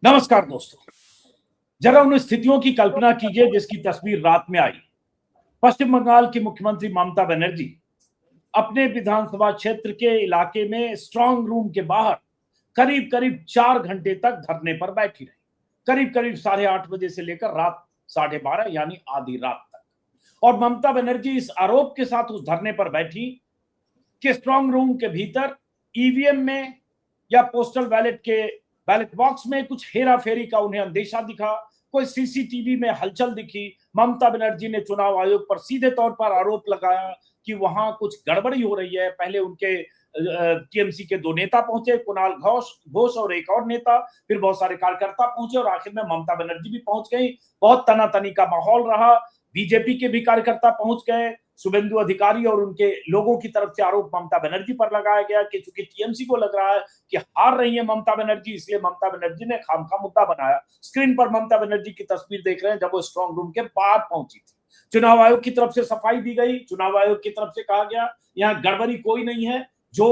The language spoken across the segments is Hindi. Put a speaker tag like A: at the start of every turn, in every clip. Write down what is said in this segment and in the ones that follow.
A: नमस्कार दोस्तों, जरा उन स्थितियों की कल्पना कीजिए जिसकी तस्वीर रात में आई। पश्चिम बंगाल की मुख्यमंत्री ममता बनर्जी अपने विधानसभा क्षेत्र के इलाके में स्ट्रांग रूम के बाहर करीब करीब 4 घंटे तक धरने पर बैठी रही। करीब करीब 8:30 बजे से लेकर रात 12:30 यानी आधी रात तक। और ममता बनर्जी इस आरोप के साथ उस धरने पर बैठी कि स्ट्रांग रूम के भीतर ईवीएम में या पोस्टल बैलेट बॉक्स में कुछ हेरा फेरी का उन्हें अंदेशा दिखा, कोई सीसीटीवी में हलचल दिखी। ममता बनर्जी ने चुनाव आयोग पर सीधे तौर पर आरोप लगाया कि वहां कुछ गड़बड़ी हो रही है। पहले उनके टीएमसी के 2 नेता पहुंचे, कुणाल घोष और एक और नेता, फिर बहुत सारे कार्यकर्ता पहुंचे और आखिर में ममता बनर्जी भी पहुंच गई। बहुत तनातनी का माहौल रहा। बीजेपी के भी कार्यकर्ता पहुंच गए। शुभेंदु अधिकारी और उनके लोगों की तरफ से आरोप ममता बनर्जी पर लगाया गया कि चूंकि टीएमसी को लग रहा है कि हार रही है ममता बनर्जी, इसलिए ममता बनर्जी ने खामखा मुद्दा बनाया। स्क्रीन पर ममता बनर्जी की तस्वीर देख रहे हैं जब वो स्ट्रांग रूम के बाहर पहुंची थी। चुनाव आयोग की तरफ से सफाई दी गई। चुनाव आयोग की तरफ से कहा गया यहाँ गड़बड़ी कोई नहीं है, जो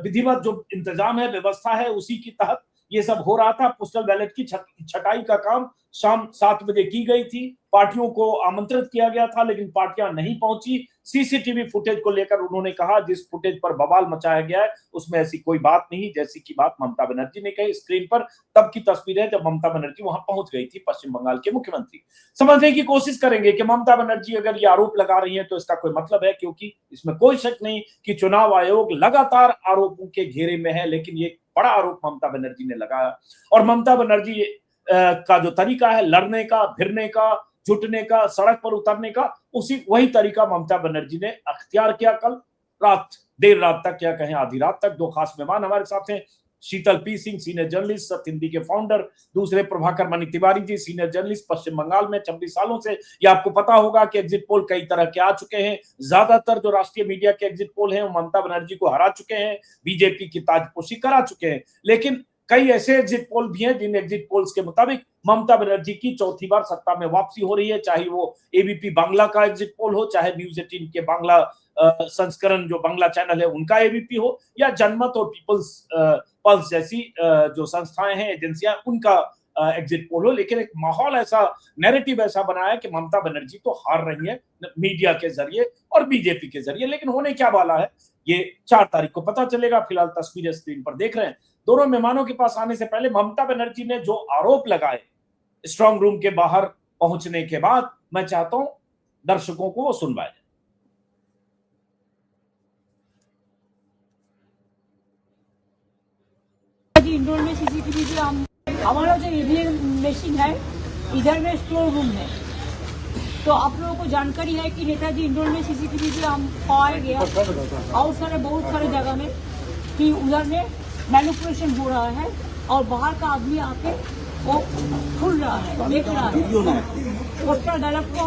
A: विधिवत जो इंतजाम है, व्यवस्था है, उसी के तहत ये सब हो रहा था। पोस्टल बैलेट की छटाई का काम शाम 7 बजे की गई थी। पार्टियों को आमंत्रित किया गया था लेकिन पार्टियां नहीं पहुंची। सीसीटीवी फुटेज को लेकर उन्होंने कहा जिस फुटेज पर बवाल मचाया गया है उसमें ऐसी कोई बात नहीं जैसी की बात ममता बनर्जी ने कही। स्क्रीन पर तब की तस्वीर है जब ममता बनर्जी वहां पहुंच गई थी, पश्चिम बंगाल के मुख्यमंत्री। समझने की कोशिश करेंगे कि ममता बनर्जी अगर ये आरोप लगा रही है तो इसका कोई मतलब है, क्योंकि इसमें कोई शक नहीं कि चुनाव आयोग लगातार आरोपों के घेरे में है। लेकिन ये बड़ा आरोप ममता बनर्जी ने लगाया और ममता बनर्जी का जो तरीका है लड़ने का, भिड़ने का, जुटने का, सड़क पर उतरने का, वही तरीका ममता बनर्जी ने अख्तियार किया। कल देर रात तक, क्या कहें आधी रात तक, 2 खास मेहमान हमारे साथ हैं। शीतल पी सिंह, सीनियर जर्नलिस्ट, सत्य हिंदी के फाउंडर। दूसरे प्रभाकर मणि तिवारी जी, सीनियर जर्नलिस्ट, पश्चिम बंगाल में 26 सालों से। ये आपको पता होगा कि एग्जिट पोल कई तरह के आ चुके हैं। ज्यादातर जो राष्ट्रीय मीडिया के एग्जिट पोल हैं वो ममता बनर्जी को हरा चुके हैं, बीजेपी की ताजपोशी करा चुके हैं। लेकिन कई ऐसे एग्जिट पोल भी हैं जिन एग्जिट पोल्स के मुताबिक ममता बनर्जी की चौथी बार सत्ता में वापसी हो रही है। चाहे वो एबीपी बांग्ला का एग्जिट पोल हो, चाहे न्यूज 18 के बांग्ला संस्करण जो बांग्ला चैनल है उनका एबीपी हो, या जनमत और पीपल्स पल्स जैसी जो संस्थाएं हैं, एजेंसियां, उनका एग्जिट पोल हो। लेकिन एक माहौल ऐसा, नैरेटिव ऐसा बनाया कि ममता बनर्जी तो हार रही है मीडिया के जरिए और बीजेपी के जरिए। लेकिन होने क्या वाला है ये 4 तारीख को पता चलेगा। फिलहाल तस्वीरें स्क्रीन पर देख रहे हैं। दोनों मेहमानों के पास आने से पहले ममता बनर्जी ने जो आरोप लगाए स्ट्रांग रूम के बाहर पहुंचने के बाद, मैं चाहता हूं दर्शकों को वो सुनवाए।
B: इंडोर में सीसीटीवी से हमारा जो ईवीएम मशीन है इधर में स्टोर रूम है, तो आप लोगों को जानकारी है कि नेताजी इंडोर में सीसीटीवी से हम पाया गया और बहुत सारे जगह में कि उधर में मैनिपुलेशन हो रहा है और बाहर का आदमी आके वो खुल रहा है, देख रहा है, पोस्टर डायलॉग को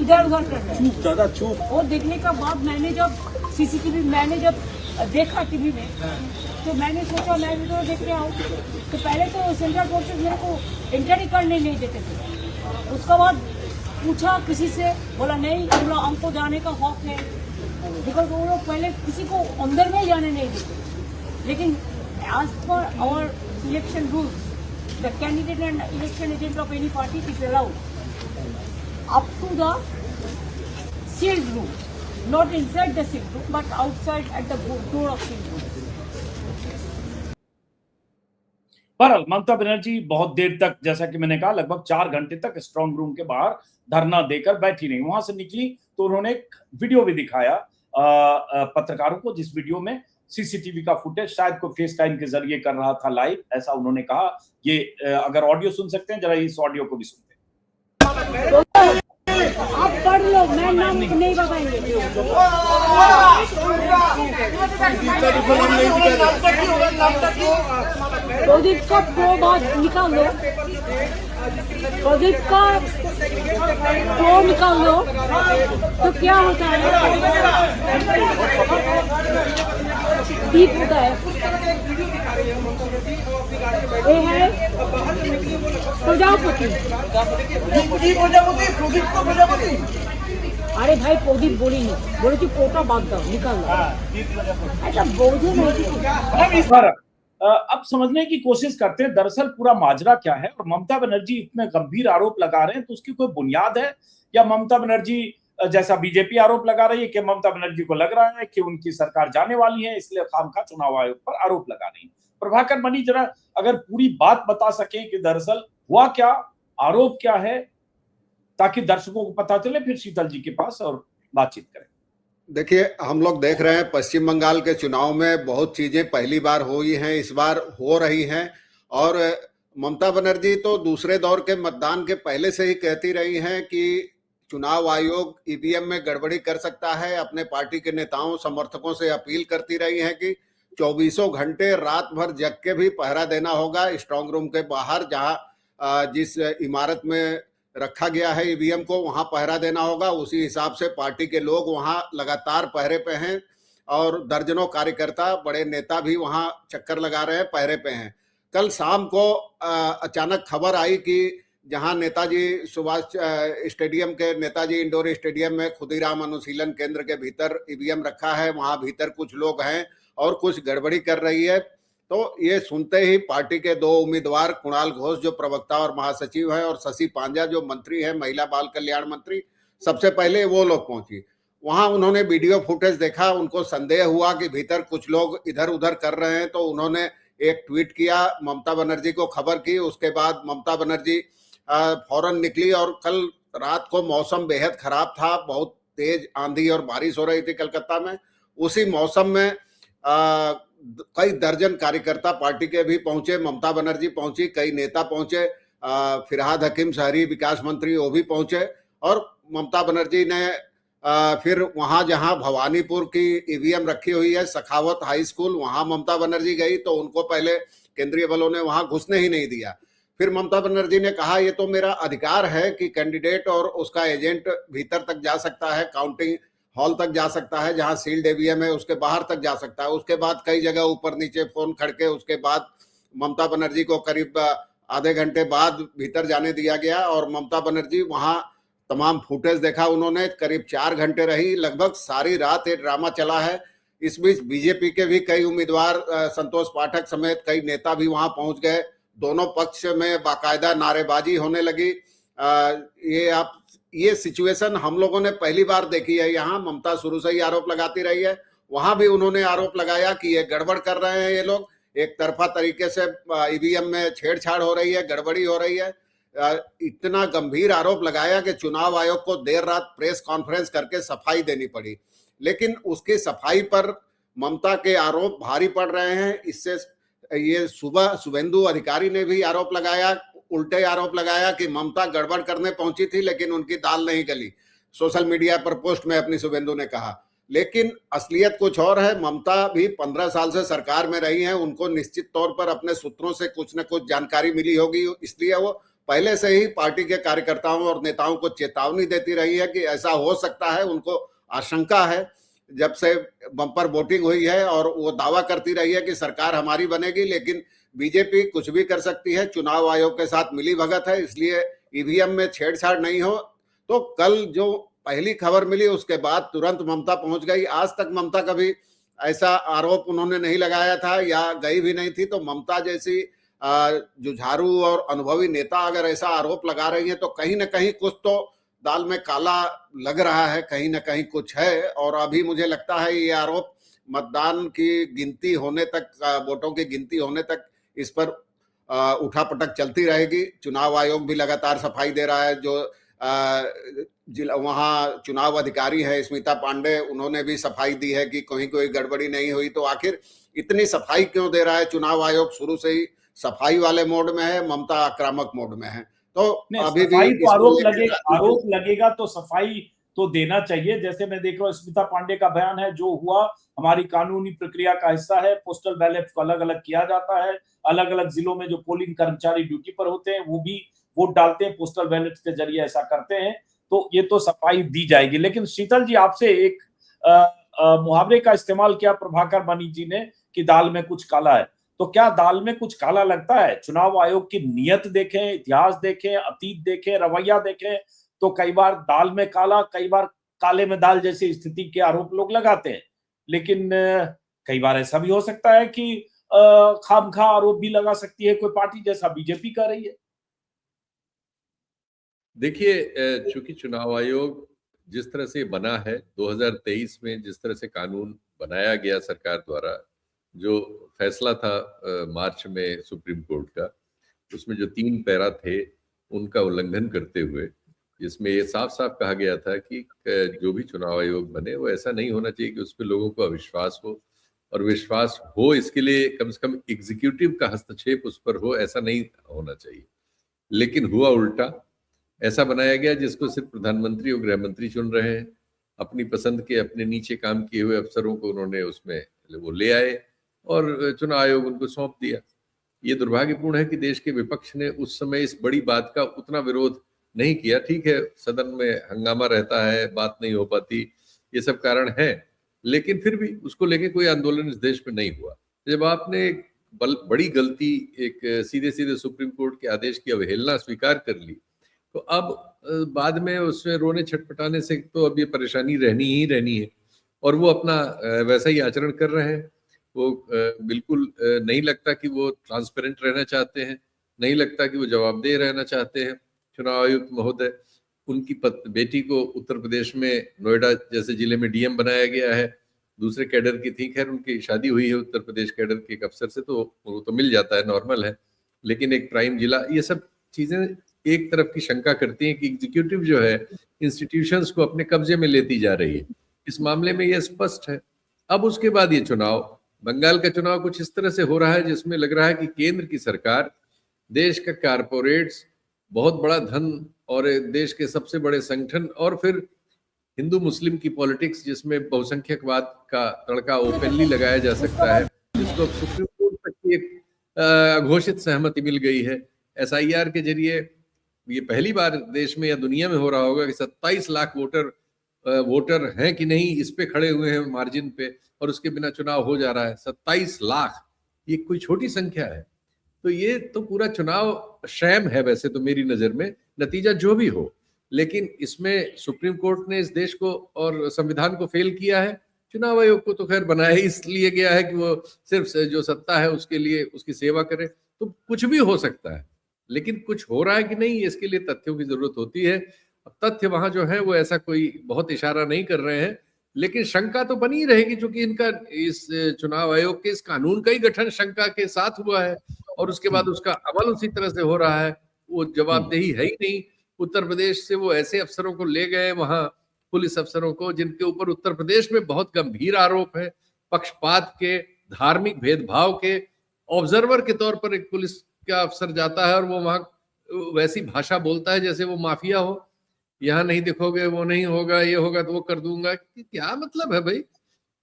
B: इधर उधर कर रहा है। और देखने का बाद मैंने जब सीसीटीवी देखा टीवी में, तो मैंने सोचा मैं भी तो देख के आऊँ। तो पहले तो सेंट्रल फोर्सेस मेरे को एंट्री करने नहीं देते थे। उसके बाद पूछा किसी से, बोला नहीं हम लोग, हमको जाने का हक है, बिकॉज वो लोग पहले किसी को अंदर में जाने नहीं देते। लेकिन as per our election rules, the candidate and election agent of any party is allowed up to the sealed room, not inside the sealed room but outside at the door of sealed room.
A: बहरहाल ममता बनर्जी बहुत देर तक, जैसा कि मैंने कहा, लगभग 4 घंटे तक स्ट्रांग रूम के बाहर धरना देकर बैठी रही। वहां से निकली तो उन्होंने एक वीडियो भी दिखाया पत्रकारों को, जिस वीडियो में सीसीटीवी का फुटेज शायद को फेस टाइम के जरिए कर रहा था लाइव, ऐसा उन्होंने कहा। ये अगर ऑडियो सुन सकते हैं, जरा इस ऑडियो को भी सुनते हैं।
B: आप पढ़ लो, मैं नाम नहीं बताएंगे। प्रदीप का प्रो बात निकाल लो, प्रदीप का प्रो निकाल लो तो क्या होता है, दीप होता है। ये है प्रजापति। अरे भाई प्रदीप बोली नहीं, बोले कि पोटा बांध दो, निकाल लो। ऐसा बोझे नहीं।
A: अब समझने की कोशिश करते हैं दरअसल पूरा माजरा क्या है और ममता बनर्जी इतने गंभीर आरोप लगा रहे हैं तो उसकी कोई बुनियाद है या ममता बनर्जी जैसा बीजेपी आरोप लगा रही है कि ममता बनर्जी को लग रहा है कि उनकी सरकार जाने वाली है इसलिए खामखा चुनाव आयोग पर आरोप लगा रही है। प्रभाकर मनी जरा अगर पूरी बात बता सके कि दरअसल हुआ क्या, आरोप क्या है, ताकि दर्शकों को पता चले, फिर शीतल जी के पास और बातचीत करें।
C: देखिए, हम लोग देख रहे हैं पश्चिम बंगाल के चुनाव में बहुत चीजें पहली बार हुई हैं, इस बार हो रही हैं। और ममता बनर्जी तो दूसरे दौर के मतदान के पहले से ही कहती रही हैं कि चुनाव आयोग ईवीएम में गड़बड़ी कर सकता है। अपने पार्टी के नेताओं समर्थकों से अपील करती रही हैं कि 24 घंटे रात भर जग के भी पहरा देना होगा स्ट्रांग रूम के बाहर, जहां जिस इमारत में रखा गया है ईवीएम को वहां पहरा देना होगा। उसी हिसाब से पार्टी के लोग वहां लगातार पहरे पे हैं और दर्जनों कार्यकर्ता, बड़े नेता भी वहां चक्कर लगा रहे हैं, पहरे पे हैं। कल शाम को अचानक खबर आई कि जहां नेताजी सुभाष स्टेडियम के नेताजी इंडोर स्टेडियम में खुदीराम अनुशीलन केंद्र के भीतर ईवीएम रखा है, वहां भीतर कुछ लोग हैं और कुछ गड़बड़ी कर रही है। तो ये सुनते ही पार्टी के दो उम्मीदवार, कुणाल घोष जो प्रवक्ता और महासचिव हैं और शशि पांजा जो मंत्री हैं, महिला बाल कल्याण मंत्री, सबसे पहले वो लोग पहुंची वहां। उन्होंने वीडियो फुटेज देखा, उनको संदेह हुआ कि भीतर कुछ लोग इधर उधर कर रहे हैं, तो उन्होंने एक ट्वीट किया, ममता बनर्जी को खबर की। उसके बाद ममता बनर्जी फौरन निकली और कल रात को मौसम बेहद खराब था, बहुत तेज आंधी और बारिश हो रही थी कलकत्ता में। उसी मौसम में कई दर्जन कार्यकर्ता पार्टी के भी पहुंचे, ममता बनर्जी पहुंची, कई नेता पहुंचे, फिरहाद हकीम शहरी विकास मंत्री वो भी पहुंचे। और ममता बनर्जी ने फिर वहां जहां भवानीपुर की ईवीएम रखी हुई है, सखावत हाई स्कूल, वहां ममता बनर्जी गई तो उनको पहले केंद्रीय बलों ने वहां घुसने ही नहीं दिया। फिर ममता बनर्जी ने कहा ये तो मेरा अधिकार है कि कैंडिडेट और उसका एजेंट भीतर तक जा सकता है, काउंटिंग हॉल तक जा सकता है, जहां सील्ड ईवीएम है उसके बाहर तक जा सकता है। उसके बाद कई जगह ऊपर नीचे फोन खड़के, उसके बाद ममता बनर्जी को करीब आधे घंटे बाद भीतर जाने दिया गया और ममता बनर्जी वहां तमाम फुटेज देखा उन्होंने, करीब 4 घंटे रही, लगभग सारी रात ये ड्रामा चला है। इस बीच बीजेपी के भी कई उम्मीदवार, संतोष पाठक समेत कई नेता भी वहां पहुंच गए। दोनों पक्ष में बाकायदा नारेबाजी होने लगी। ये सिचुएशन हम लोगों ने पहली बार देखी है। यहाँ ममता शुरू से ही आरोप लगाती रही है, वहां भी उन्होंने आरोप लगाया कि ये गड़बड़ कर रहे हैं ये लोग, एक तरफा तरीके से ईवीएम में छेड़छाड़ हो रही है, गड़बड़ी हो रही है। इतना गंभीर आरोप लगाया कि चुनाव आयोग को देर रात प्रेस कॉन्फ्रेंस करके सफाई देनी पड़ी। लेकिन उसकी सफाई पर ममता के आरोप भारी पड़ रहे हैं। इससे ये सुबह शुभेंदु अधिकारी ने भी आरोप लगाया, उल्टे आरोप लगाया कि ममता गड़बड़ करने पहुंची थी लेकिन उनकी दाल नहीं गली, सोशल मीडिया पर पोस्ट में अपनी शुभेंदु ने कहा। लेकिन असलियत कुछ और है। ममता भी 15 साल से सरकार में रही हैं, उनको निश्चित तौर पर अपने सूत्रों से कुछ न कुछ जानकारी मिली होगी, इसलिए वो पहले से ही पार्टी के कार्यकर्ताओं और नेताओं को चेतावनी देती रही है कि ऐसा हो सकता है। उनको आशंका है, जब से बम्पर वोटिंग हुई है, और वो दावा करती रही है कि सरकार हमारी बनेगी, लेकिन बीजेपी कुछ भी कर सकती है, चुनाव आयोग के साथ मिली भगत है, इसलिए ईवीएम में छेड़छाड़ नहीं हो। तो कल जो पहली खबर मिली उसके बाद तुरंत ममता पहुंच गई। आज तक ममता कभी ऐसा आरोप उन्होंने नहीं लगाया था या गई भी नहीं थी। तो ममता जैसी जुझारू और अनुभवी नेता अगर ऐसा आरोप लगा रही है तो कहीं ना कहीं कुछ तो दाल में काला लग रहा है, कहीं ना कहीं कुछ है। और अभी मुझे लगता है ये आरोप मतदान की गिनती होने तक, वोटों की गिनती होने तक इस पर उठापटक चलती रहेगी। चुनाव आयोग भी लगातार सफाई दे रहा है। जो वहाँ चुनाव अधिकारी है स्मिता पांडे, उन्होंने भी सफाई दी है कि कहीं कोई गड़बड़ी नहीं हुई। तो आखिर इतनी सफाई क्यों दे रहा है चुनाव आयोग? शुरू से ही सफाई वाले मोड में है, ममता आक्रामक मोड में है। तो अभी भी
A: तो आरोप लगेगा तो सफाई तो देना चाहिए। जैसे मैं देख रहा हूँ स्मिता पांडे का बयान है, जो हुआ हमारी कानूनी प्रक्रिया का हिस्सा है, पोस्टल बैलेट को अलग अलग किया जाता है, अलग अलग जिलों में जो पोलिंग कर्मचारी ड्यूटी पर होते हैं वो भी वोट डालते हैं, पोस्टल बैलेट के जरिए ऐसा करते हैं, तो ये तो सफाई दी जाएगी। लेकिन शीतल जी, आपसे एक मुहावरे का इस्तेमाल किया प्रभाकर मनी जी ने कि दाल में कुछ काला है, तो क्या दाल में कुछ काला लगता है? चुनाव आयोग की नियत देखें, इतिहास देखें, अतीत देखें, रवैया देखें, तो कई बार दाल में काला, कई बार काले में दाल जैसी स्थिति के आरोप लोग लगाते हैं। लेकिन कई बार ऐसा भी हो सकता है कि खामखा आरोप भी लगा सकती है कोई पार्टी, जैसा बीजेपी कर रही है?
D: देखिए, चूंकि चुनाव आयोग जिस तरह से बना है 2023 में, जिस तरह से कानून बनाया गया सरकार द्वारा, जो फैसला था मार्च में सुप्रीम कोर्ट का, उसमें जो 3 पैरा थे उनका उल्लंघन करते हुए, जिसमें ये साफ साफ कहा गया था कि जो भी चुनाव आयोग बने वो ऐसा नहीं होना चाहिए कि उस पर लोगों को अविश्वास हो, और विश्वास हो इसके लिए कम से कम एग्जीक्यूटिव का हस्तक्षेप उस पर हो, ऐसा नहीं होना चाहिए। लेकिन हुआ उल्टा, ऐसा बनाया गया जिसको सिर्फ प्रधानमंत्री और गृह मंत्री चुन रहे हैं। अपनी पसंद के, अपने नीचे काम किए हुए अफसरों को उन्होंने उसमें वो ले आए और चुनाव आयोग उनको सौंप दिया। ये दुर्भाग्यपूर्ण है कि देश के विपक्ष ने उस समय इस बड़ी बात का उतना विरोध नहीं किया। ठीक है, सदन में हंगामा रहता है, बात नहीं हो पाती, ये सब कारण है, लेकिन फिर भी उसको लेके कोई आंदोलन इस देश में नहीं हुआ। जब आपने एक बड़ी गलती, एक सीधे सीधे सुप्रीम कोर्ट के आदेश की अवहेलना स्वीकार कर ली, तो अब बाद में उसमें रोने छटपटाने से तो अब ये परेशानी रहनी ही रहनी है। और वो अपना वैसा ही आचरण कर रहे हैं। वो बिल्कुल नहीं लगता कि वो ट्रांसपेरेंट रहना चाहते हैं, नहीं लगता कि वो जवाबदेह रहना चाहते हैं। चुनाव आयुक्त महोदय, उनकी बेटी को उत्तर प्रदेश में नोएडा जैसे जिले में डीएम बनाया गया है, दूसरे कैडर की थी, खैर उनकी शादी हुई है उत्तर प्रदेश कैडर के एक अफसर से, तो वो तो मिल जाता है, नॉर्मल है, लेकिन एक प्राइम जिला, ये सब चीजें एक तरफ की शंका करती हैं कि एग्जीक्यूटिव जो है इंस्टीट्यूशंस को अपने कब्जे में लेती जा रही है। इस मामले में यह स्पष्ट है। अब उसके बाद ये चुनाव, बंगाल का चुनाव कुछ इस तरह से हो रहा है जिसमें लग रहा है कि केंद्र की सरकार, देश का कारपोरेट्स, बहुत बड़ा धन और देश के सबसे बड़े संगठन, और फिर हिंदू मुस्लिम की पॉलिटिक्स जिसमें बहुसंख्यकवाद का तड़का ओपनली लगाया जा सकता है, जिसको अब सुप्रीम कोर्ट तक की एक घोषित सहमति मिल गई है। SIR के जरिए ये पहली बार देश में या दुनिया में हो रहा होगा कि 27 लाख वोटर हैं कि नहीं, इस पे खड़े हुए हैं मार्जिन पे, और उसके बिना चुनाव हो जा रहा है। 27 लाख, ये कोई छोटी संख्या है। तो ये तो पूरा चुनाव शैम है वैसे तो मेरी नजर में, नतीजा जो भी हो, लेकिन इसमें सुप्रीम कोर्ट ने इस देश को और संविधान को फेल किया है। चुनाव आयोग को तो खैर बनाया ही इसलिए गया है कि वो सिर्फ जो सत्ता है उसके लिए उसकी सेवा करे, तो कुछ भी हो सकता है, लेकिन कुछ हो रहा है कि नहीं, इसके लिए तथ्यों की जरूरत होती है। अब तथ्य वहां जो है वो ऐसा कोई बहुत इशारा नहीं कर रहे हैं, लेकिन शंका तो बनी रहेगी, क्योंकि इनका इस चुनाव आयोग के इस कानून का ही गठन शंका के साथ हुआ है, और उसके बाद उसका अमल उसी तरह से हो रहा है। वो जवाबदेही है ही नहीं। उत्तर प्रदेश से वो ऐसे अफसरों को ले गए वहां, पुलिस अफसरों को, जिनके ऊपर उत्तर प्रदेश में बहुत गंभीर आरोप है, पक्षपात के, धार्मिक भेदभाव के। ऑब्जर्वर के तौर पर एक पुलिस का अफसर जाता है और वो वहां वैसी भाषा बोलता है जैसे वो माफिया हो। यहाँ नहीं दिखोगे, वो नहीं होगा, ये होगा तो वो कर दूंगा। क्या मतलब है भाई?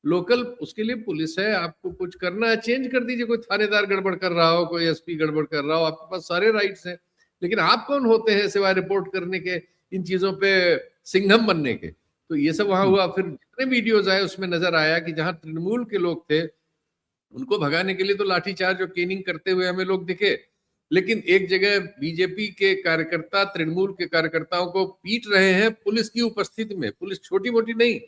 D: लोकल, उसके लिए पुलिस है। आपको कुछ करना है, चेंज कर दीजिए। कोई थानेदार गड़बड़ कर रहा हो, कोई SP गड़बड़ कर रहा हो, आपके पास सारे राइट्स हैं, लेकिन आप कौन होते हैं सिवाय रिपोर्ट करने के, इन चीजों पे सिंघम बनने के? तो ये सब वहां हुआ। फिर जितने वीडियोज आए उसमें नजर आया कि जहां तृणमूल के लोग थे उनको भगाने के लिए तो लाठीचार्ज और केनिंग करते हुए हमें लोग दिखे, लेकिन एक जगह बीजेपी के कार्यकर्ता तृणमूल के कार्यकर्ताओं को पीट रहे हैं पुलिस की उपस्थिति में। पुलिस छोटी मोटी नहीं,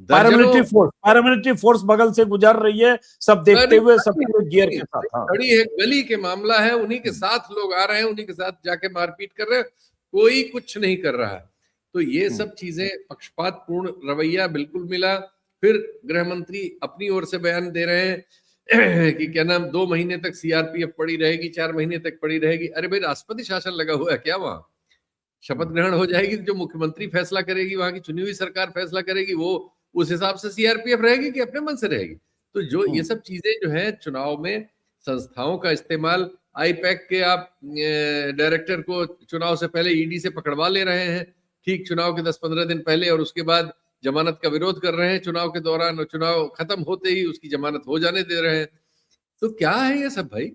A: पैरामिलिट्री फोर्स बगल से गुजर रही है, सब देखते हुए, सब गियर के साथ। हाँ।
D: खड़ी है, गली के मामला है, उन्हीं के साथ लोग आ रहे हैं, उन्हीं के साथ जाके मारपीट कर रहे हैं, कोई कुछ नहीं कर रहा है। तो ये सब चीजें, पक्षपातपूर्ण रवैया बिल्कुल मिला। फिर गृह मंत्री अपनी ओर से बयान दे रहे हैं कि क्या नाम, 2 महीने तक CRPF पड़ी रहेगी, 4 महीने तक पड़ी रहेगी। अरे भाई, राष्ट्रपति शासन लगा हुआ है क्या वहां? शपथ ग्रहण हो जाएगी, जो मुख्यमंत्री फैसला करेगी, वहां की चुनी हुई सरकार फैसला करेगी, वो उस हिसाब से CRPF रहेगी कि अपने मन से रहेगी? तो जो ये सब चीजें जो है चुनाव में संस्थाओं का इस्तेमाल, IPAC के आप डायरेक्टर को चुनाव से पहले ED से पकड़वा ले रहे हैं, ठीक चुनाव के 10-15 दिन पहले, और उसके बाद जमानत का विरोध कर रहे हैं चुनाव के दौरान, और चुनाव खत्म होते ही उसकी जमानत हो जाने दे रहे हैं। तो क्या है ये सब भाई?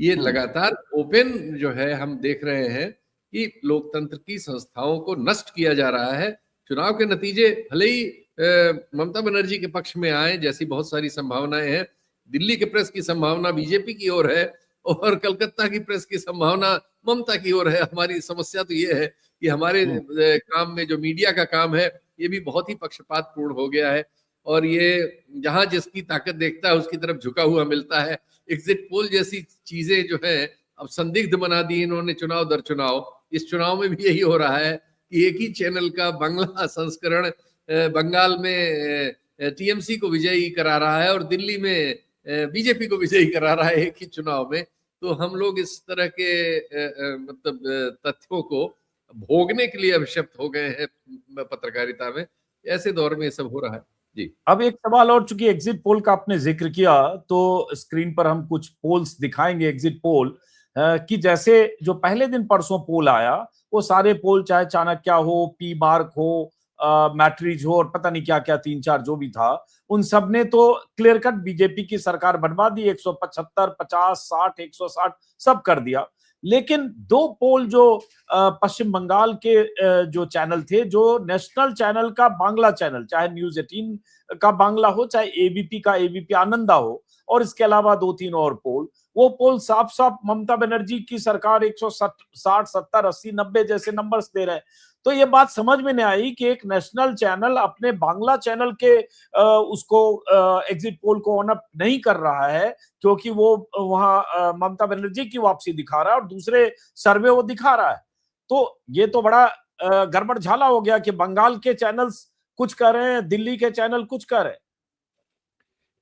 D: ये लगातार ओपन जो है हम देख रहे हैं कि लोकतंत्र की संस्थाओं को नष्ट किया जा रहा है। चुनाव के नतीजे भले ही ममता बनर्जी के पक्ष में आए, जैसी बहुत सारी संभावनाएं हैं। दिल्ली के प्रेस की संभावना बीजेपी की ओर है, और कलकत्ता की प्रेस की संभावना ममता की ओर है। हमारी समस्या तो ये है कि हमारे काम में जो मीडिया का काम है, ये भी बहुत ही पक्षपातपूर्ण हो गया है, और ये जहां जिसकी ताकत देखता है उसकी तरफ झुका हुआ मिलता है। एग्जिट पोल जैसी चीजें जो है अब संदिग्ध बना दी इन्होंने चुनाव दर चुनाव। इस चुनाव में भी यही हो रहा है कि एक ही चैनल का बांग्ला संस्करण बंगाल में टीएमसी को विजयी करा रहा है और दिल्ली में बीजेपी को विजयी करा रहा है एक ही चुनाव में। तो हम लोग इस तरह के मतलब तथ्यों को भोगने के लिए अभिशप्त हो गए हैं पत्रकारिता में। ऐसे दौर में ये सब हो रहा है जी।
A: अब एक सवाल और, चूंकि एग्जिट पोल का आपने जिक्र किया तो स्क्रीन पर हम कुछ पोल्स दिखाएंगे एग्जिट पोल कि जैसे जो पहले दिन परसों पोल आया वो सारे पोल, चाहे चाणक्य हो, पी मार्क हो, मैट्रिज हो और पता नहीं क्या क्या 3-4 जो भी था, उन सब ने तो क्लियर कट बीजेपी की सरकार बनवा दी। 175, 50, 60, 160 सब कर दिया। लेकिन दो पोल जो पश्चिम बंगाल के जो चैनल थे, जो नेशनल चैनल का बांग्ला चैनल, चाहे न्यूज 18 का बांग्ला हो, चाहे एबीपी का एबीपी आनंदा हो, और इसके अलावा 2-3 और पोल, वो पोल साफ साफ ममता बनर्जी की सरकार 160, 70, 80, 90 जैसे नंबर्स दे रहे हैं। तो ये बात समझ में नहीं आई कि एक नेशनल चैनल अपने बांग्ला चैनल के उसको एग्जिट पोल को ऑन अप नहीं कर रहा है क्योंकि वो वहां ममता बनर्जी की वापसी दिखा रहा है और दूसरे सर्वे वो दिखा रहा है। तो ये तो बड़ा गड़बड़ झाला हो गया कि बंगाल के चैनल्स कुछ कर रहे हैं, दिल्ली के चैनल कुछ कर रहे हैं।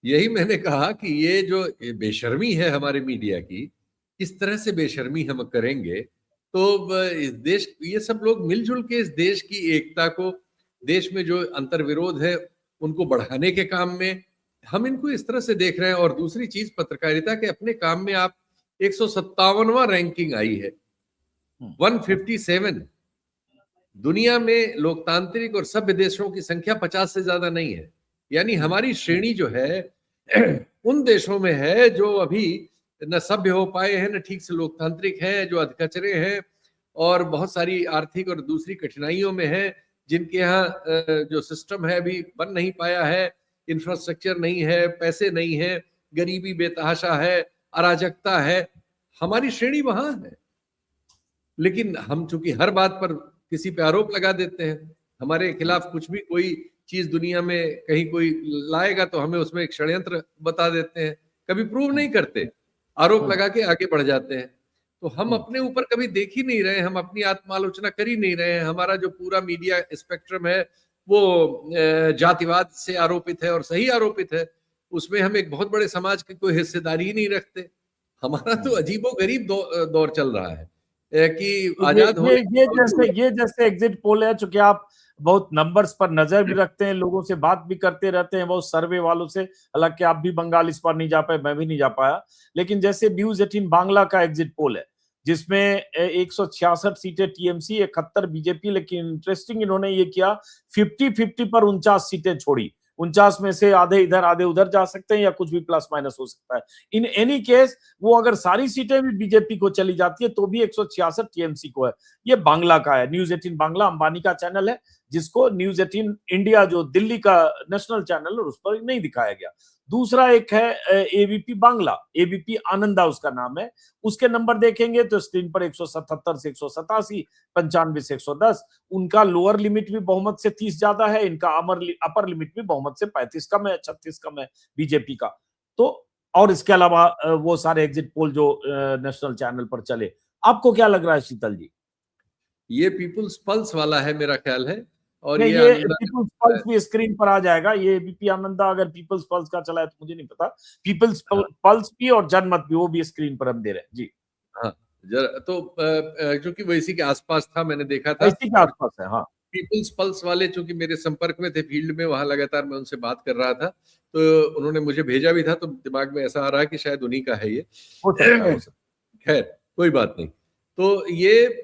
D: यही मैंने कहा कि ये जो बेशर्मी है हमारे मीडिया की, इस तरह से बेशर्मी हम करेंगे तो इस देश, ये सब लोग मिलजुल के इस देश की एकता को, देश में जो अंतर्विरोध है उनको बढ़ाने के काम में हम इनको इस तरह से देख रहे हैं। और दूसरी चीज, पत्रकारिता के अपने काम में आप 157वां रैंकिंग आई है, 157। दुनिया में लोकतांत्रिक और सभ्य देशों की संख्या 50 से ज्यादा नहीं है। यानी हमारी श्रेणी जो है उन देशों में है जो अभी न सभ्य हो पाए हैं, न ठीक से लोकतांत्रिक हैं, जो अधकचरे हैं और बहुत सारी आर्थिक और दूसरी कठिनाइयों में है, जिनके यहाँ जो सिस्टम है अभी बन नहीं पाया है, इंफ्रास्ट्रक्चर नहीं है, पैसे नहीं है, गरीबी बेतहाशा है, अराजकता है। हमारी श्रेणी वहां है। लेकिन हम चूंकि हर बात पर किसी पे आरोप लगा देते हैं, हमारे खिलाफ कुछ भी कोई चीज दुनिया में कहीं कोई लाएगा तो हमें उसमें एक षड्यंत्र बता देते हैं, कभी प्रूव नहीं करते, आरोप लगा के आगे बढ़ जाते हैं। तो हम अपने ऊपर कभी देख ही नहीं रहे, हम अपनी आत्मालोचना कर ही नहीं रहे हैं। हमारा जो पूरा मीडिया स्पेक्ट्रम है वो जातिवाद से आरोपित है और सही आरोपित है। उसमें हम एक बहुत बड़े समाज की कोई हिस्सेदारी ही नहीं रखते। हमारा तो अजीबोगरीब दौर चल रहा है कि आजाद हो।
A: ये जैसे एग्जिट पोल है, चूंकि आप बहुत नंबर्स पर नजर भी रखते हैं, लोगों से बात भी करते रहते हैं, बहुत सर्वे वालों से, हालांकि आप भी बंगाल इस बार नहीं जा पाए, मैं भी नहीं जा पाया, लेकिन जैसे न्यूज 18 बांग्ला का एग्जिट पोल है जिसमें 166 सीटें टीएमसी, 71 बीजेपी, लेकिन इंटरेस्टिंग इन्होंने ये किया 50-50 पर 49 सीटें छोड़ी। 49 में से आधे इधर आधे उधर जा सकते हैं या कुछ भी प्लस माइनस हो सकता है। इन एनी केस वो अगर सारी सीटें भी बीजेपी को चली जाती है तो भी 166 टीएमसी को है। ये बांग्ला का है, न्यूज 18 बांग्ला अंबानी का चैनल है, जिसको न्यूज 18 इंडिया जो दिल्ली का नेशनल चैनल है उस पर नहीं दिखाया गया। दूसरा एक है एबीपी बांग्ला, एबीपी आनंदा उसका नाम है, उसके नंबर देखेंगे तो स्क्रीन पर 177 से 187, 95 से 110। उनका लोअर लिमिट भी बहुमत से 30 ज्यादा है, इनका अपर लिमिट भी बहुमत से 35 कम है, 36 कम है बीजेपी का। तो और इसके अलावा वो सारे एग्जिट पोल जो नेशनल चैनल पर चले, आपको क्या लग रहा है शीतल जी?
D: ये पीपुल्स पल्स वाला है मेरा ख्याल है, और
A: ये पीपल्स पल्स भी स्क्रीन पर आ जाएगा। ये एबीपी आनंदा अगर पीपल्स पल्स का चला है तो मुझे नहीं पता, पीपल्स पल्स भी और जनमत भी, वो भी स्क्रीन पर हम दे रहे हैं जी।
D: हाँ, तो क्योंकि वो इसी के आसपास था, मैंने देखा था,
A: इसी के आसपास है। हाँ,
D: पीपल्स पल्स वाले चूंकि मेरे संपर्क में थे फील्ड में, वहां लगातार मैं उनसे बात कर रहा था, तो उन्होंने मुझे भेजा भी था, तो दिमाग में ऐसा आ रहा है कि शायद उन्हीं का है ये। खैर कोई बात नहीं। तो ये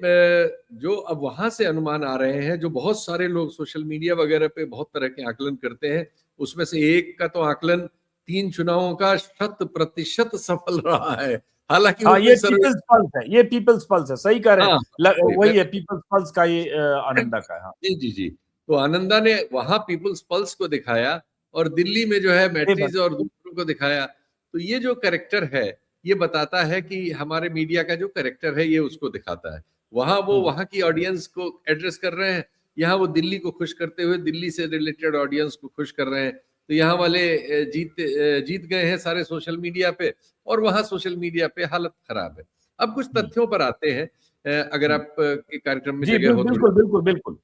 D: जो अब वहां से अनुमान आ रहे हैं, जो बहुत सारे लोग सोशल मीडिया वगैरह पे बहुत तरह के आकलन करते हैं, उसमें से एक का तो आकलन 3 चुनावों का 100% सफल रहा है। हालांकि
A: ये पीपल्स पल्स है, ये पीपल्स पल्स है, सही कह रहे हैं, वही है पीपल्स पल्स का, ये आनंदा का है। हाँ।
D: जी। तो आनंदा ने वहां पीपल्स पल्स को दिखाया और दिल्ली में जो है मैट्रिज और दूसरों को दिखाया। तो ये जो कैरेक्टर है ये बताता है कि हमारे मीडिया का जो कैरेक्टर है ये उसको दिखाता है। वहां वो वहां की ऑडियंस को एड्रेस कर रहे हैं, यहाँ वो दिल्ली को खुश करते हुए दिल्ली से रिलेटेड ऑडियंस को खुश कर रहे हैं। तो यहाँ वाले जीत गए हैं सारे सोशल मीडिया पे, और वहां सोशल मीडिया पे हालत खराब है। अब कुछ तथ्यों पर आते हैं, अगर आप के कार्यक्रम में
A: जी
D: जगह हो
A: बिल्कुल
D: तो।
A: बिल्कुल बिल्कुल।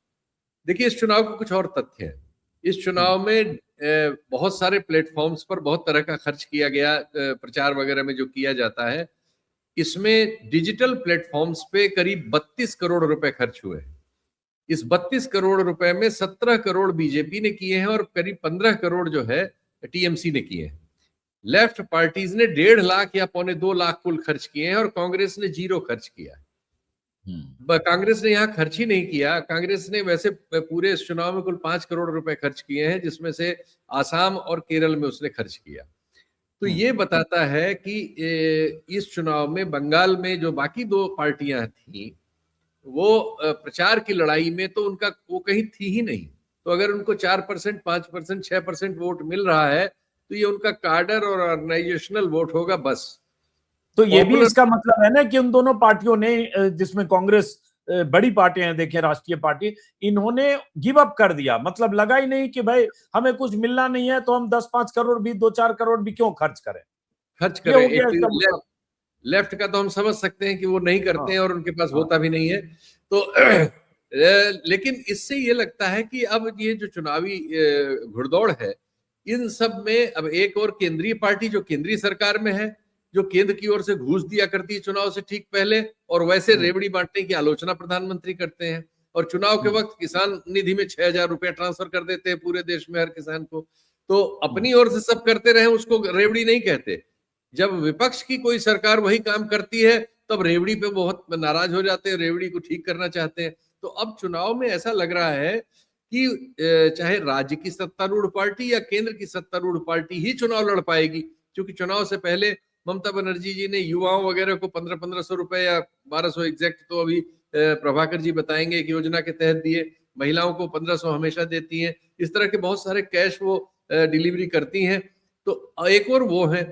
D: देखिए, इस चुनाव के कुछ और तथ्य हैं। इस चुनाव में बहुत सारे प्लेटफॉर्म्स पर बहुत तरह का खर्च किया गया, प्रचार वगैरह में जो किया जाता है, इसमें डिजिटल प्लेटफॉर्म्स पे करीब 32 करोड़ रुपए खर्च हुए हैं। इस 32 करोड़ रुपए में 17 करोड़ बीजेपी ने किए हैं और करीब 15 करोड़ जो है टीएमसी ने किए हैं। लेफ्ट पार्टीज ने 1.5 लाख या 1.25 लाख कुल खर्च किए हैं और कांग्रेस ने 0 खर्च किया है। कांग्रेस ने यहाँ खर्च ही नहीं किया। कांग्रेस ने वैसे पूरे इस चुनाव में कुल 5 करोड़ रुपए खर्च किए हैं, जिसमें से आसाम और केरल में उसने खर्च किया। तो ये बताता है कि इस चुनाव में बंगाल में जो बाकी 2 पार्टियां थी, वो प्रचार की लड़ाई में तो उनका वो कहीं थी ही नहीं। तो अगर उनको 4%, 5%, 6% वोट मिल रहा है तो ये उनका कार्डर और ऑर्गेनाइजेशनल वोट होगा बस।
A: तो ये भी इसका मतलब है ना कि उन दोनों पार्टियों ने, जिसमें कांग्रेस बड़ी पार्टियां हैं, देखें राष्ट्रीय पार्टी, इन्होंने गिव अप कर दिया। मतलब लगा ही नहीं कि भाई हमें कुछ मिलना नहीं है तो हम 10-5 करोड़ भी, 2-4 करोड़ भी क्यों खर्च करें।
D: खर्च
A: ये हो
D: करें।
A: गया इसका मतलब।
D: लेफ्ट का तो हम समझ सकते हैं कि वो नहीं करते हैं और उनके पास होता भी नहीं है। तो लेकिन इससे ये लगता है कि अब ये जो चुनावी घुड़दौड़ है, इन सब में अब एक और केंद्रीय पार्टी जो केंद्रीय सरकार में है, जो केंद्र की ओर से घूस दिया करती है चुनाव से ठीक पहले, और वैसे रेवड़ी बांटने की आलोचना प्रधानमंत्री करते हैं, और चुनाव के वक्त किसान निधि में 6,000 रुपया ट्रांसफर कर देते हैं पूरे देश में हर किसान को। तो अपनी ओर से सब करते रहे, उसको रेवड़ी नहीं कहते। जब विपक्ष की कोई सरकार वही काम करती है तब रेवड़ी पे बहुत नाराज हो जाते हैं, रेवड़ी को ठीक करना चाहते हैं। तो अब चुनाव में ऐसा लग रहा है कि चाहे राज्य की सत्तारूढ़ पार्टी या केंद्र की सत्तारूढ़ पार्टी ही चुनाव लड़ पाएगी, क्योंकि चुनाव से पहले ममता बनर्जी जी ने युवाओं वगैरह को 1500 रुपए या 1200 एग्जैक्ट तो अभी प्रभाकर जी बताएंगे कि योजना के तहत दिए, महिलाओं को 1500 हमेशा देती हैं। इस तरह के बहुत सारे कैश वो डिलीवरी करती हैं। तो एक और वो है,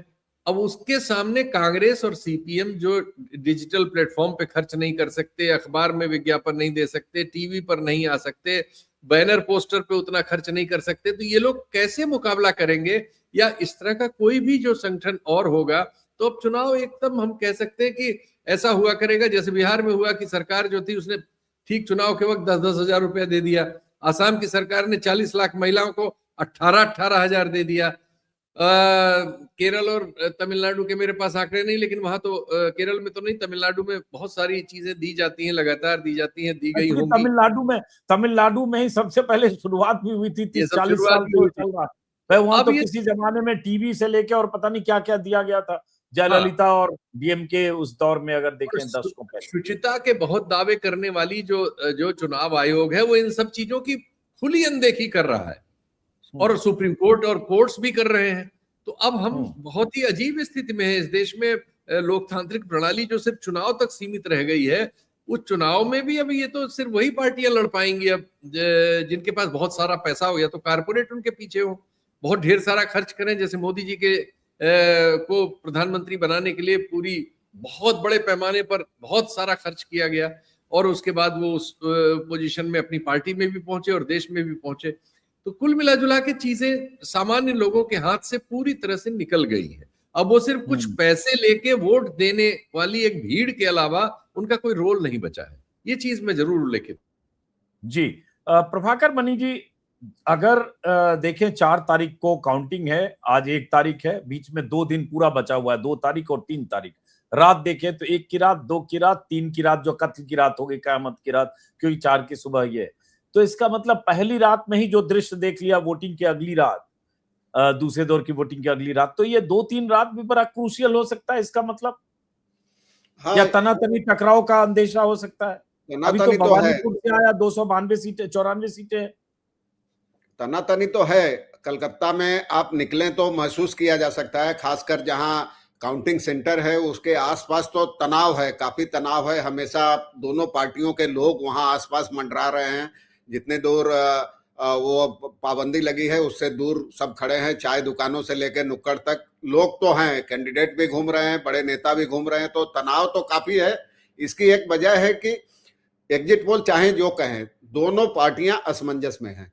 D: अब उसके सामने कांग्रेस और सीपीएम जो डिजिटल प्लेटफॉर्म पे खर्च नहीं कर सकते, अखबार में विज्ञापन नहीं दे सकते, टीवी पर नहीं आ सकते, बैनर पोस्टर पे उतना खर्च नहीं कर सकते, तो ये लोग कैसे मुकाबला करेंगे? या इस तरह का कोई भी जो संगठन और होगा तो अब चुनाव एकदम हम कह सकते हैं कि ऐसा हुआ करेगा जैसे बिहार में हुआ कि सरकार जो थी उसने ठीक चुनाव के वक्त 10-10 हजार रुपया दे दिया। आसाम की सरकार ने 40 लाख महिलाओं को 18-18 हजार दे दिया। केरल और तमिलनाडु के मेरे पास आंकड़े नहीं, लेकिन वहां तो केरल में तो नहीं, तमिलनाडु में बहुत सारी चीजें दी जाती हैं, लगातार दी जाती हैं, दी गई होंगी।
A: तमिलनाडु में ही सबसे पहले शुरुआत भी हुई थी, 30-40 साल से चल रहा है। वहां तो किसी जमाने में टीवी से लेके और पता नहीं क्या क्या दिया गया था, जयललिता और डीएमके उस दौर में, अगर देखें दशकों पहले।
D: शुचिता के बहुत दावे करने वाली जो चुनाव आयोग है वो इन सब चीजों की खुली अनदेखी कर रहा है, और सुप्रीम कोर्ट और कोर्ट्स भी कर रहे हैं। तो अब हम बहुत ही अजीब स्थिति में है। इस देश में लोकतांत्रिक प्रणाली जो सिर्फ चुनाव तक सीमित रह गई है, उस चुनाव में भी अब ये तो सिर्फ वही पार्टियां लड़ पाएंगी अब जिनके पास बहुत सारा पैसा हो, या तो कारपोरेट उनके पीछे हो, बहुत ढेर सारा खर्च करें। जैसे मोदी जी के को प्रधानमंत्री बनाने के लिए पूरी बहुत बड़े पैमाने पर बहुत सारा खर्च किया गया, और उसके बाद वो उस पोजीशन में अपनी पार्टी में भी पहुंचे और देश में भी पहुंचे। तो कुल मिला जुला के चीजें सामान्य लोगों के हाथ से पूरी तरह से निकल गई है। अब वो सिर्फ कुछ पैसे लेके वोट देने वाली एक भीड़ के अलावा उनका कोई रोल नहीं बचा है। ये चीज मैं जरूर उल्लेखित।
A: जी प्रभाकर मनी जी, अगर देखें 4 तारीख को काउंटिंग है, आज 1 तारीख है, बीच में 2 दिन पूरा बचा हुआ है, 2 तारीख और 3 तारीख। रात देखें तो 1 की रात, 2 की रात, 3 की रात जो कत्ल की रात होगी, कयामत की रात, क्योंकि 4 की सुबह ये है। तो इसका मतलब पहली रात में ही जो दृश्य देख लिया वोटिंग की अगली रात, दूसरे दौर की वोटिंग की अगली रात, तो ये 2-3 रात भी बड़ा क्रूशियल हो सकता है इसका मतलब। हाँ, या तनातनी टकराव का अंदेशा हो सकता है। अभी तो भवानीपुर से आया 292 सीटें, 94 सीटें।
C: तनातनी तो है। कलकत्ता में आप निकलें तो महसूस किया जा सकता है, खासकर जहां काउंटिंग सेंटर है उसके आसपास तो तनाव है, काफी तनाव है। हमेशा दोनों पार्टियों के लोग वहां आसपास मंडरा रहे हैं। जितने दूर वो पाबंदी लगी है उससे दूर सब खड़े हैं, चाय दुकानों से लेकर नुक्कड़ तक लोग तो हैं, कैंडिडेट भी घूम रहे हैं, बड़े नेता भी घूम रहे हैं, तो तनाव तो काफी है। इसकी एक वजह है कि एग्जिट पोल चाहे जो कहें, दोनों पार्टियां असमंजस में हैं।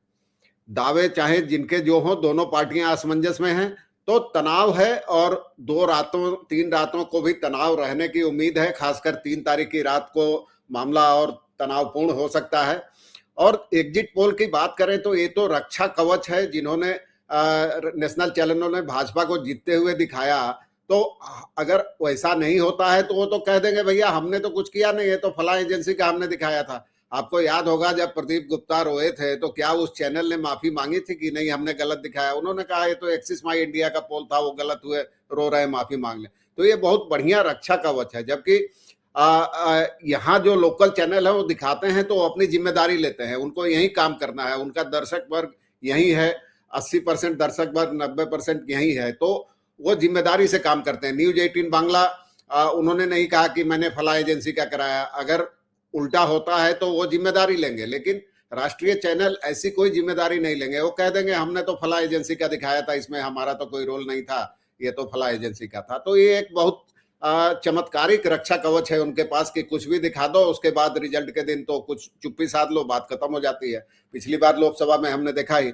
C: दावे चाहे जिनके जो हो, दोनों पार्टियां असमंजस में हैं। तो तनाव है और 3 रातों को भी तनाव रहने की उम्मीद है। खासकर 3 तारीख की रात को मामला और तनावपूर्ण हो सकता है। और एग्जिट पोल की बात करें तो ये तो रक्षा कवच है, जिन्होंने नेशनल चैनलों ने भाजपा को जीतते हुए दिखाया। तो अगर वैसा नहीं होता है तो वो तो कह देंगे भैया हमने तो कुछ किया नहीं है, तो फला एजेंसी का हमने दिखाया था। आपको याद होगा जब प्रदीप गुप्ता रोए थे तो क्या उस चैनल ने माफी मांगी थी कि नहीं हमने गलत दिखाया? उन्होंने कहा ये तो एक्सिस माई इंडिया का पोल था, वो गलत हुए, रो रहे, माफी मांग ले। तो ये बहुत बढ़िया रक्षा कवच है। जबकि यहाँ जो लोकल चैनल है वो दिखाते हैं तो अपनी जिम्मेदारी लेते हैं, उनको यही काम करना है, उनका दर्शक वर्ग यही है, 80% दर्शक वर्ग, 90% यही है, तो वो जिम्मेदारी से काम करते हैं। न्यूज 18 बांग्ला उन्होंने नहीं कहा कि मैंने फला एजेंसी का कराया, अगर उल्टा होता है तो वो जिम्मेदारी लेंगे, लेकिन राष्ट्रीय चैनल ऐसी कोई जिम्मेदारी नहीं लेंगे। वो कह देंगे हमने तो फला एजेंसी का दिखाया था, इसमें हमारा तो कोई रोल नहीं था, ये तो फला एजेंसी का था। तो ये एक बहुत चमत्कारिक रक्षा कवच है उनके पास कि कुछ भी दिखा दो, उसके बाद रिजल्ट के दिन तो कुछ चुप्पी साध लो, बात खत्म हो जाती है। पिछली बार लोकसभा में हमने देखा ही।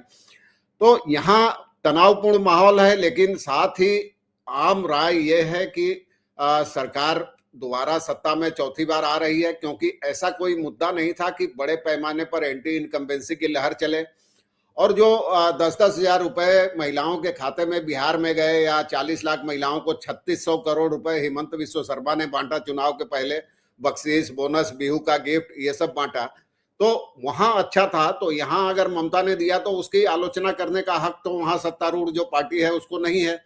C: तो यहाँ तनावपूर्ण माहौल है, लेकिन साथ ही आम राय ये है कि सरकार दोबारा सत्ता में चौथी बार आ रही है, क्योंकि ऐसा कोई मुद्दा नहीं था कि बड़े पैमाने पर एंटी इनकम्बेंसी की लहर चले। और जो 10-10 हजार रुपए महिलाओं के खाते में बिहार में गए, या 40 लाख महिलाओं को 3600 करोड़ रुपए हिमंत विश्व शर्मा ने बांटा चुनाव के पहले, बख्शीश, बोनस, बिहू का गिफ्ट, ये सब बांटा, तो वहां अच्छा था। तो यहाँ अगर ममता ने दिया तो उसकी आलोचना करने का हक तो वहां सत्तारूढ़ जो पार्टी है उसको नहीं है।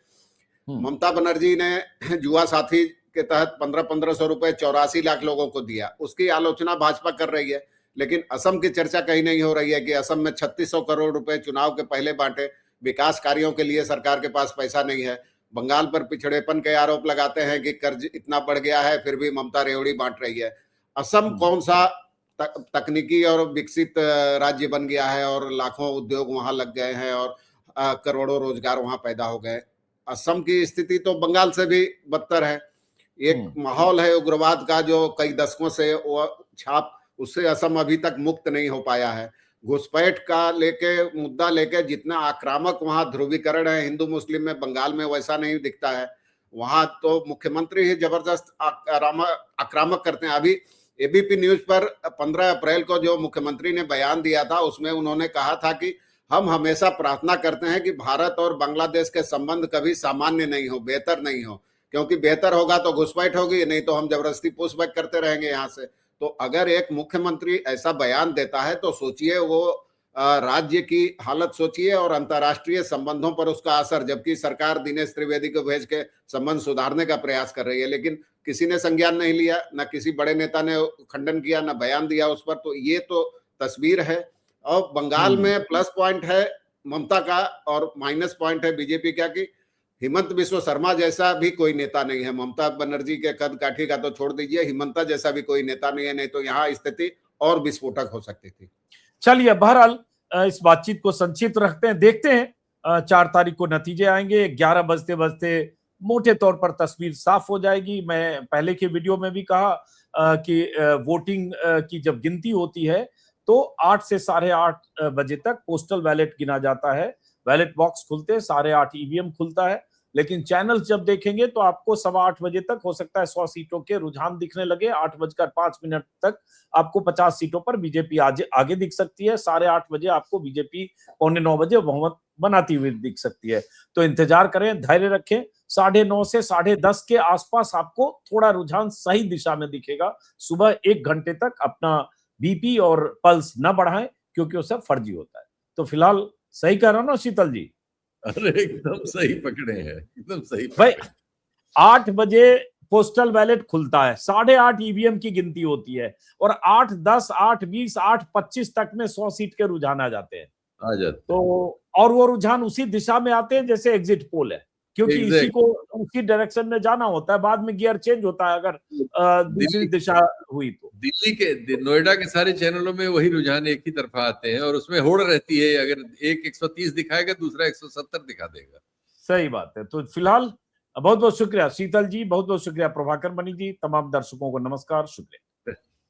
C: ममता बनर्जी ने जुआ साथी के तहत 1500 रुपए 84 लाख लोगों को दिया, उसकी आलोचना भाजपा कर रही है। लेकिन असम की चर्चा कहीं नहीं हो रही है कि असम में 3600 करोड़ रुपए चुनाव के पहले बांटे, विकास कार्यों के लिए सरकार के पास पैसा नहीं है। बंगाल पर पिछड़ेपन के आरोप लगाते हैं कि कर्ज इतना बढ़ गया है, फिर भी ममता रेवड़ी बांट रही है। असम कौन सा तकनीकी और विकसित राज्य बन गया है और लाखों उद्योग वहां लग गए हैं और करोड़ों रोजगार वहां पैदा हो गए। असम की स्थिति तो बंगाल से भी बदतर है। एक माहौल है उग्रवाद का जो कई दशकों से वो छाप, उससे असम अभी तक मुक्त नहीं हो पाया है। घुसपैठ का मुद्दा लेके जितना आक्रामक वहां ध्रुवीकरण है हिंदू मुस्लिम में, बंगाल में वैसा नहीं दिखता है। वहां तो मुख्यमंत्री ही जबरदस्त आक्रामक करते हैं। अभी एबीपी न्यूज पर 15 अप्रैल को जो मुख्यमंत्री ने बयान दिया था उसमें उन्होंने कहा था कि हम हमेशा प्रार्थना करते हैं कि भारत और बांग्लादेश के संबंध कभी सामान्य नहीं हो, बेहतर नहीं हो, क्योंकि बेहतर होगा तो घुसपैठ होगी, नहीं तो हम जबरदस्ती पुशबैक करते रहेंगे यहाँ से। तो अगर एक मुख्यमंत्री ऐसा बयान देता है तो सोचिए वो राज्य की हालत सोचिए और अंतर्राष्ट्रीय संबंधों पर उसका असर। जबकि सरकार दिनेश त्रिवेदी को भेज के संबंध सुधारने का प्रयास कर रही है, लेकिन किसी ने संज्ञान नहीं लिया, न किसी बड़े नेता ने खंडन किया, न बयान दिया उस पर। तो ये तो तस्वीर है। और बंगाल में प्लस पॉइंट है ममता का और माइनस पॉइंट है बीजेपी का कि हिमंत विश्व शर्मा जैसा भी कोई नेता नहीं है। ममता बनर्जी के कद काठी का तो छोड़ दीजिए, हिमंता जैसा भी कोई नेता नहीं है, नहीं तो यहाँ स्थिति और विस्फोटक हो सकती थी।
A: चलिए, बहरहाल इस बातचीत को संक्षिप्त रखते हैं, देखते हैं 4 तारीख को नतीजे आएंगे। 11 बजते बजते मोटे तौर पर तस्वीर साफ हो जाएगी। मैं पहले के वीडियो में भी कहा कि वोटिंग की जब गिनती होती है तो 8 से 8:30 बजे तक पोस्टल बैलेट गिना जाता है। बैलेट बॉक्स खुलते 8:30 ईवीएम खुलता है, लेकिन चैनल जब देखेंगे तो आपको 8:15 बजे तक हो सकता है 100 सीटों के रुझान दिखने लगे। 8:05 तक आपको 50 सीटों पर बीजेपी आगे दिख सकती है। 8:30 बजे आपको बीजेपी 8:45 बजे बहुमत बनाती हुई दिख सकती है। तो इंतजार करें, धैर्य रखें। 9:30 से 10:30 के आसपास आपको थोड़ा रुझान सही दिशा में दिखेगा। सुबह 1 घंटे तक अपना बीपी और पल्स न बढ़ाएं, क्योंकि वो सब फर्जी होता है। तो फिलहाल सही कह रहा हूं ना शीतल जी?
D: अरे एकदम सही पकड़े हैं, एकदम सही
A: भाई। 8 बजे पोस्टल बैलेट खुलता है, 8:30 ईवीएम की गिनती होती है और 8:10, 8:20, 8:25 तक में 100 सीट के रुझान आ जाते हैं। तो और वो रुझान उसी दिशा में आते हैं जैसे एग्जिट पोल है, क्योंकि इसी को उसी डायरेक्शन में जाना होता है। बाद में गियर चेंज होता है अगर दूसरी दिशा हुई तो।
D: दिल्ली के, नोएडा के सारे चैनलों में वही रुझान एक ही तरफा आते हैं और उसमें होड़ रहती है। अगर एक 130 दिखाएगा, दूसरा 170 दिखा देगा।
A: सही बात है। तो फिलहाल बहुत बहुत शुक्रिया शीतल जी, बहुत बहुत शुक्रिया प्रभाकर मणि जी, तमाम दर्शकों को नमस्कार, शुक्रिया।